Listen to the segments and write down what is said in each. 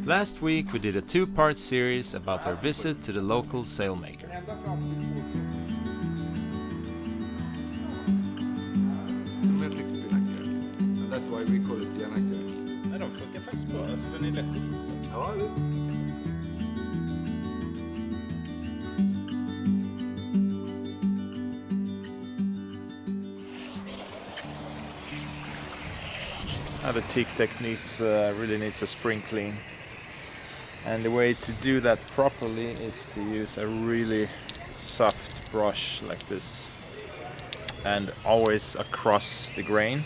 Last week we did a two-part series about our visit to the local sailmaker. Symmetric spinnaker. And that's why we call it spinnaker. Nej, de funkar faktiskt bra. Alltså, den är lätt att visa. Ja, visst. The teak deck really needs a spring clean. And the way to do that properly is to use a really soft brush like this. And always across the grain,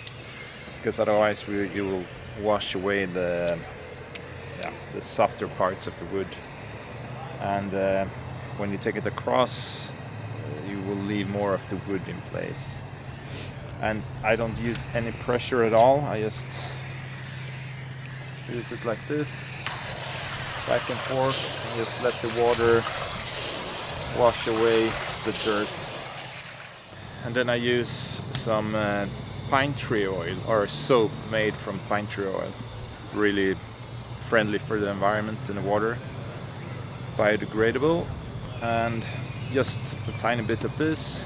because otherwise you will wash away the softer parts of the wood. And when you take it across, you will leave more of the wood in place. And I don't use any pressure at all. I just use it like this, back and forth, and just let the water wash away the dirt. And then I use some pine tree oil, or soap made from pine tree oil. Really friendly for the environment and the water, biodegradable. And just a tiny bit of this,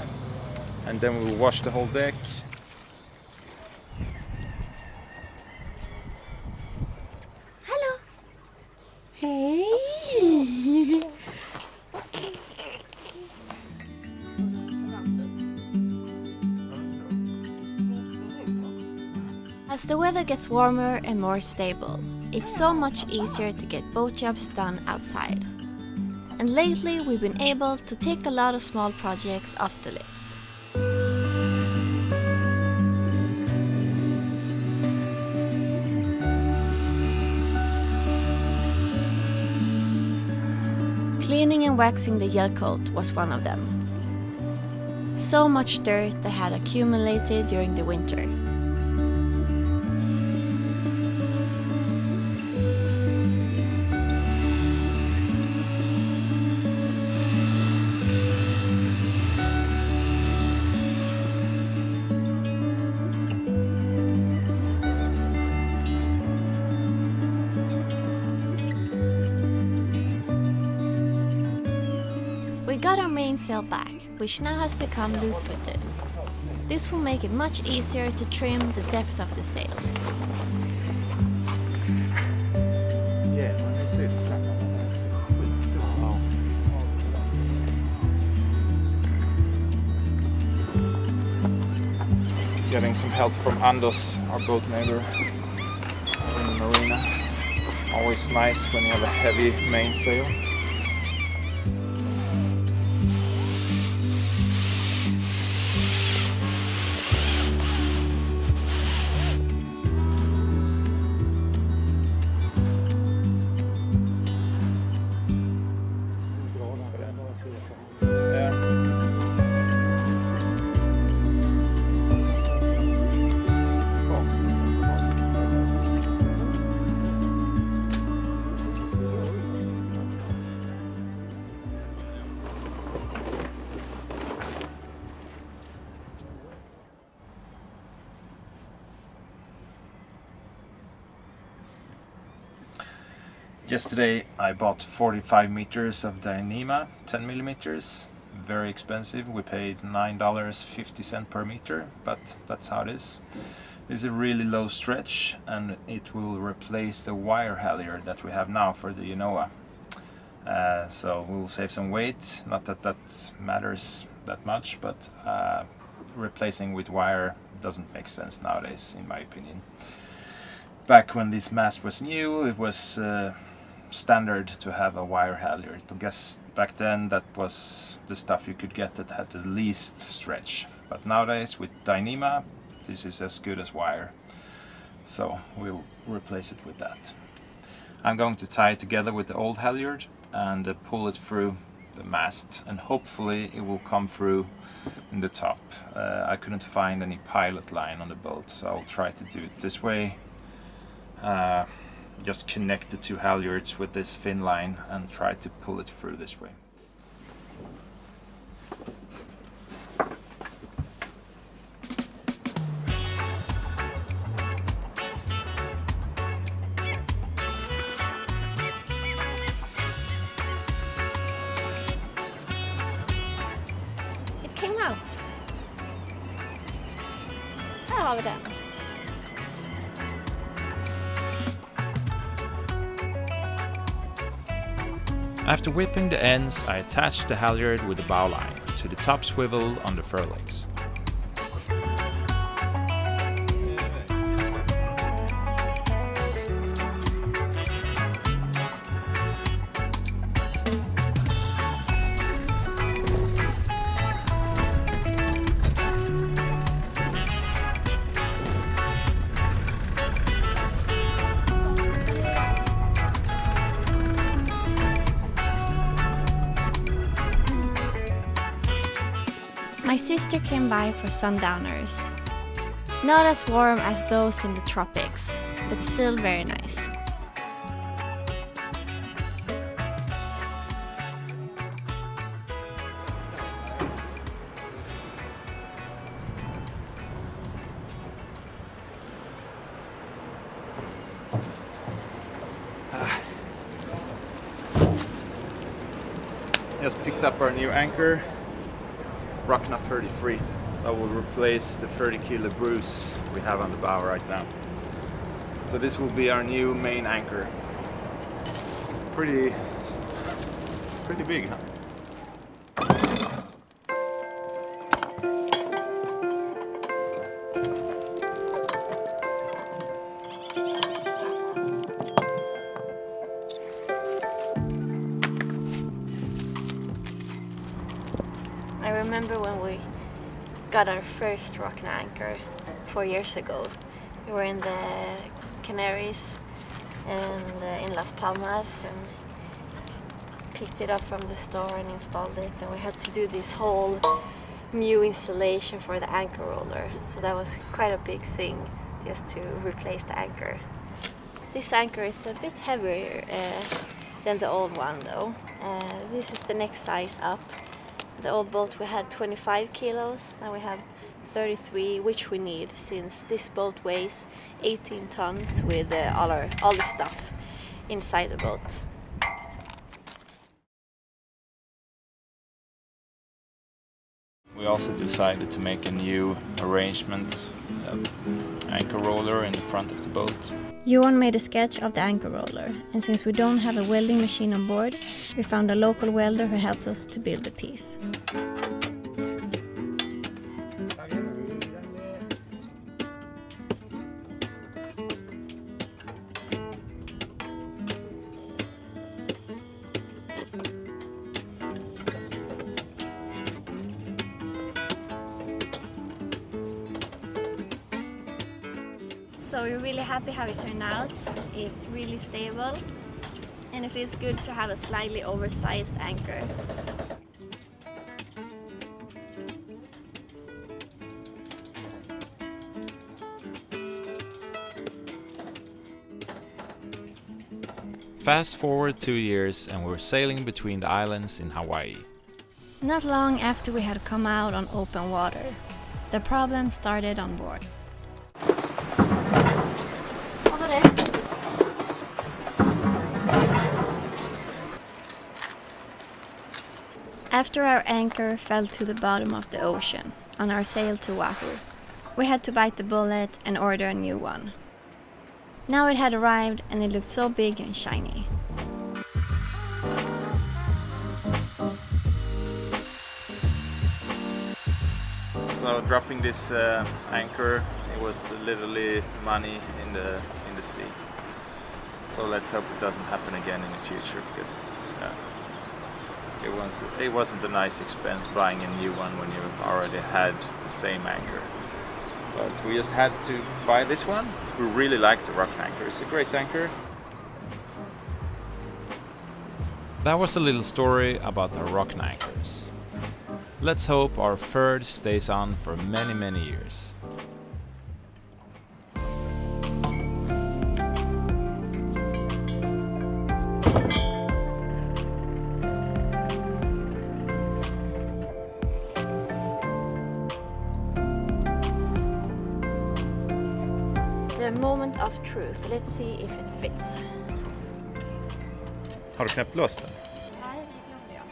and then we'll wash the whole deck. Hey! As the weather gets warmer and more stable, it's so much easier to get boat jobs done outside. And lately we've been able to take a lot of small projects off the list. Cleaning and waxing the yell coat was one of them. So much dirt that had accumulated during the winter. We got our mainsail back, which now has become loose-footed. This will make it much easier to trim the depth of the sail. Yeah, when you see the second one, getting some help from Anders, our boat neighbor, in the marina. Always nice when you have a heavy mainsail. Yesterday I bought 45 meters of Dyneema, 10 millimeters. Very expensive. We paid $9.50 per meter, but that's how it is. This is a really low stretch, and it will replace the wire halyard that we have now for the Genoa. So we'll save some weight. Not that that matters that much, but replacing with wire doesn't make sense nowadays, in my opinion. Back when this mast was new, it was standard to have a wire halyard. I guess back then that was the stuff you could get that had the least stretch. But nowadays with Dyneema, this is as good as wire. So we'll replace it with that. I'm going to tie it together with the old halyard and pull it through the mast, and hopefully it will come through in the top. I couldn't find any pilot line on the boat, so I'll try to do it this way. Just connect the two halyards with this fin line and try to pull it through this way. out. Här har vi den. After whipping the ends, I attached the halyard with the bow line to the top swivel on the furlegs. My sister came by for sundowners. Not as warm as those in the tropics, but still very nice. Just picked up our new anchor. Rockna 33. That will replace the 30 kilo Bruce we have on the bow right now. So this will be our new main anchor. Pretty big, huh? I remember when we got our first Rockna anchor 4 years ago. We were in the Canaries and in Las Palmas and picked it up from the store and installed it, and we had to do this whole new installation for the anchor roller. So that was quite a big thing, just to replace the anchor. This anchor is a bit heavier than the old one though. This is the next size up. The old boat we had 25 kilos, now we have 33, which we need since this boat weighs 18 tons with all the stuff inside the boat. We also decided to make a new arrangement, anchor roller in the front of the boat. Johan made a sketch of the anchor roller, and since we don't have a welding machine on board, we found a local welder who helped us to build the piece. So we're really happy how it turned out. It's really stable and it feels good to have a slightly oversized anchor. Fast forward 2 years and we're sailing between the islands in Hawaii. Not long after we had come out on open water, the problem started on board. After our anchor fell to the bottom of the ocean on our sail to Oahu, we had to bite the bullet and order a new one. Now it had arrived and it looked so big and shiny. So dropping this anchor, it was literally money in the sea. So let's hope it doesn't happen again in the future, because it wasn't a nice expense buying a new one when you already had the same anchor. But we just had to buy this one. We really like the Rockna anchor. It's a great anchor. That was a little story about our Rockna anchors. Let's hope our third stays on for many, many years. The moment of truth. Let's see if it fits. Har du knäppt loss den? Nej, det gjorde jag.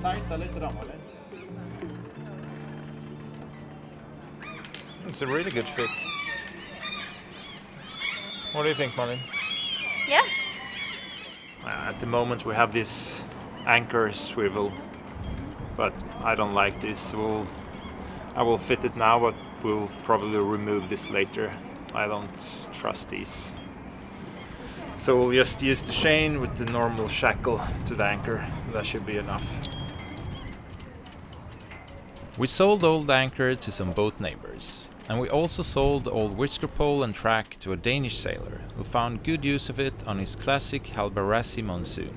tajta lite då, Malin. It's a really good fit. What do you think, Malin? Yeah. At the moment we have this anchor swivel, but I don't like this. I will fit it now, but we'll probably remove this later. I don't trust these. So we'll just use the chain with the normal shackle to the anchor. That should be enough. We sold old anchor to some boat neighbors, and we also sold the old whisker pole and track to a Danish sailor who found good use of it on his classic Halbarassi monsoon.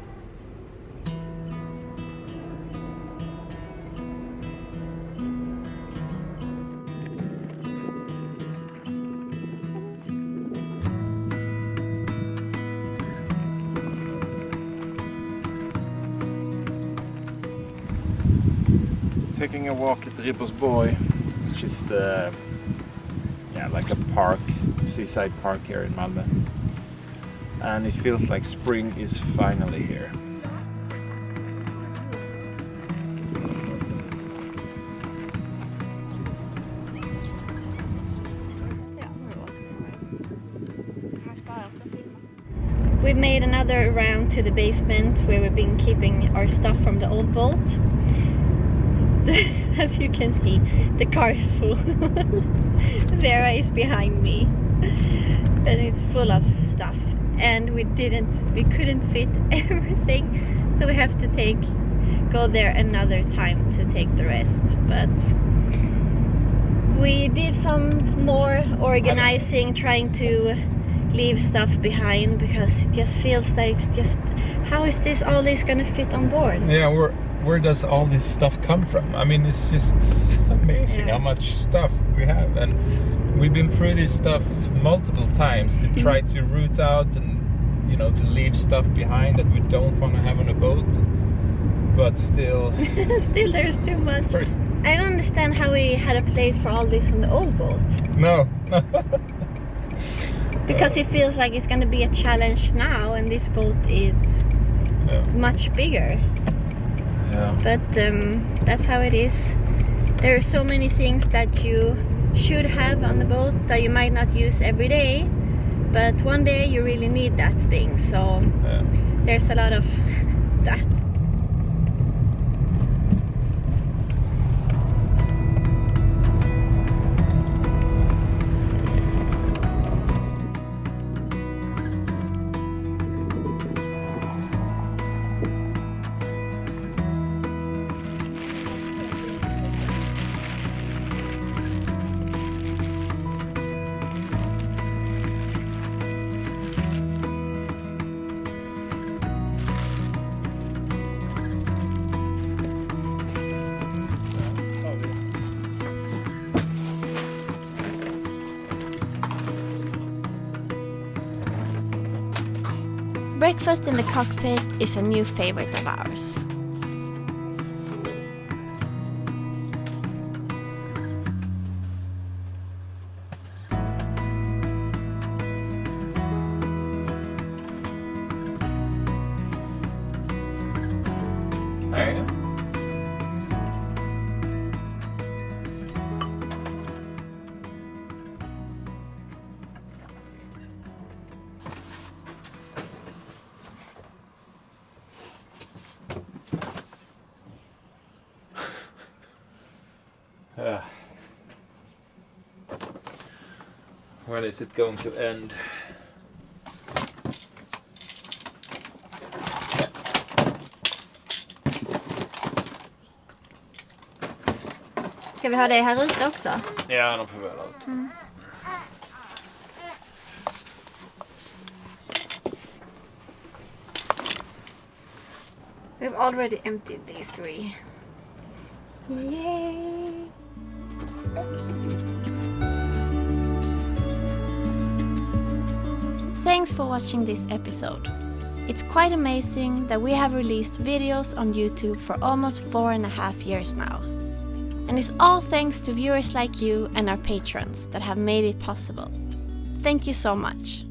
Taking a walk at Ribersborg, which is the like a park, seaside park here in Malmö, and it feels like spring is finally here. We made another round to the basement where we've been keeping our stuff from the old boat. As you can see, the car is full. Vera is behind me, but it's full of stuff, and we couldn't fit everything, so we have to go there another time to take the rest. But we did some more organizing, trying to leave stuff behind, because it just feels that it's just, how is all this gonna fit on board? Yeah, where does all this stuff come from? I mean, it's just amazing how much stuff we have, and we've been through this stuff multiple times to try to root out and to leave stuff behind that we don't want to have on a boat, but still there's too much. I don't understand how we had a place for all this on the old boat. No. Because it feels like it's going to be a challenge now, and this boat is much bigger. Yeah. But that's how it is. There are so many things that you should have on the boat that you might not use every day, but one day you really need that thing. So there's a lot of that. Breakfast in the cockpit is a new favorite of ours. When is it going to end? Ska vi ha det här ute också? Ja, de får väl allt. We've already emptied these 3. Yay! Thanks for watching this episode. It's quite amazing that we have released videos on YouTube for almost 4.5 years now. And it's all thanks to viewers like you and our patrons that have made it possible. Thank you so much.